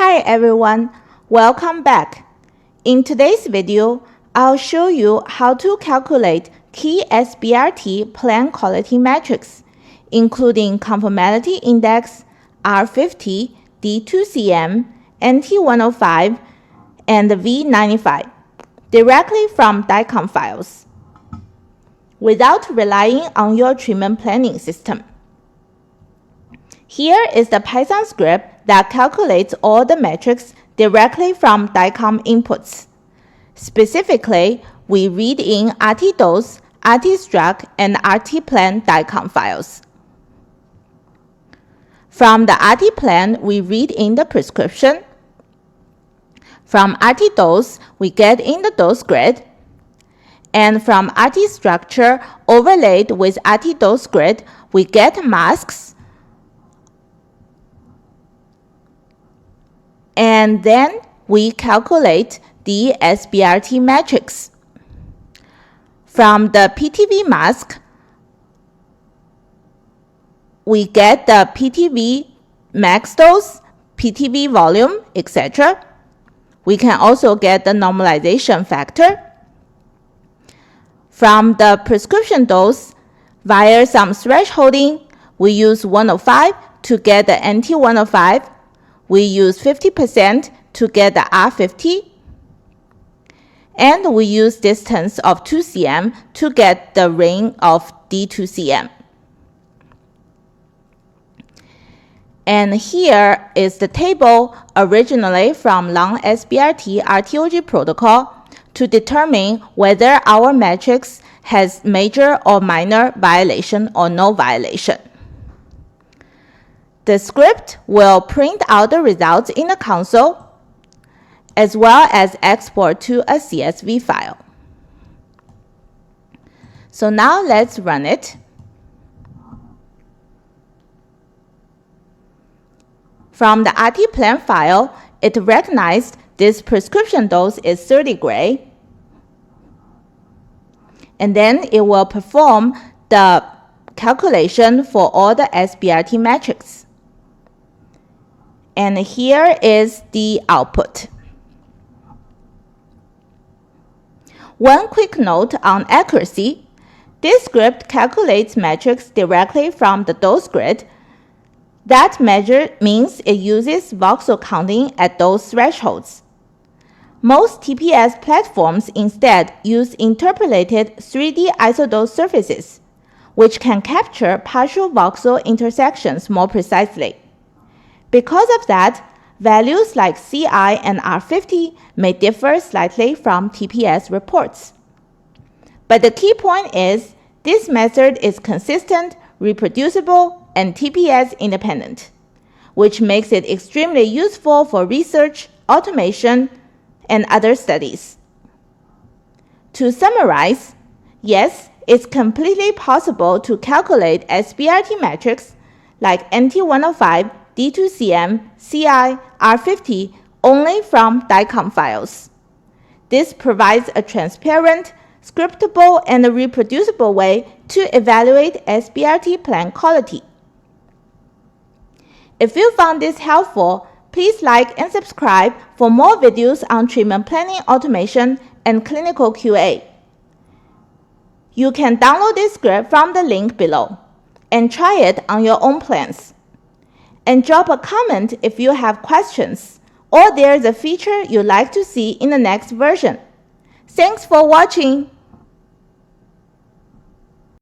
Hi everyone, welcome back. In today's video, I'll show you how to calculate key SBRT plant quality metrics, including Conformality Index, R50, D2cm, NT105, and V95, directly from DICOM files, without relying on your treatment planning system. Here is the Python script that calculates all the metrics directly from DICOM inputs. Specifically, we read in RT-Dose, RT-Struct, and RT-Plan DICOM files. From the RT-Plan, we read in the prescription. From RT-Dose, we get in the dose grid. And from RT-Structure overlaid with RT-Dose grid, we get masks. And then we calculate the SBRT metrics. From the PTV mask, we get the PTV max dose, PTV volume, etc. We can also get the normalization factor. From the prescription dose, via some thresholding, we use 105 to get the NT105. We use 50% to get the R50, and we use distance of 2 cm to get the ring of D2cm. And here is the table originally from long SBRT RTOG protocol to determine whether our matrix has major or minor violation or no violation. The script will print out the results in the console, as well as export to a CSV file. So now let's run it. From the RT-Plan file, it recognized this prescription dose is 30 gray. And then it will perform the calculation for all the SBRT metrics. And here is the output. One quick note on accuracy. This script calculates metrics directly from the dose grid. That measure means it uses voxel counting at those thresholds. Most TPS platforms instead use interpolated 3D isodose surfaces, which can capture partial voxel intersections more precisely. Because of that, values like CI and R50 may differ slightly from TPS reports. But the key point is, this method is consistent, reproducible, and TPS independent, which makes it extremely useful for research, automation, and other studies. To summarize, yes, it's completely possible to calculate SBRT metrics like NT105, D2cm, CI, R50 only from DICOM files. This provides a transparent, scriptable, and reproducible way to evaluate SBRT plant quality. If you found this helpful, please like and subscribe for more videos on treatment planning automation and clinical QA. You can download this script from the link below and try it on your own plants. And drop a comment if you have questions or there's a feature you'd like to see in the next version. Thanks for watching.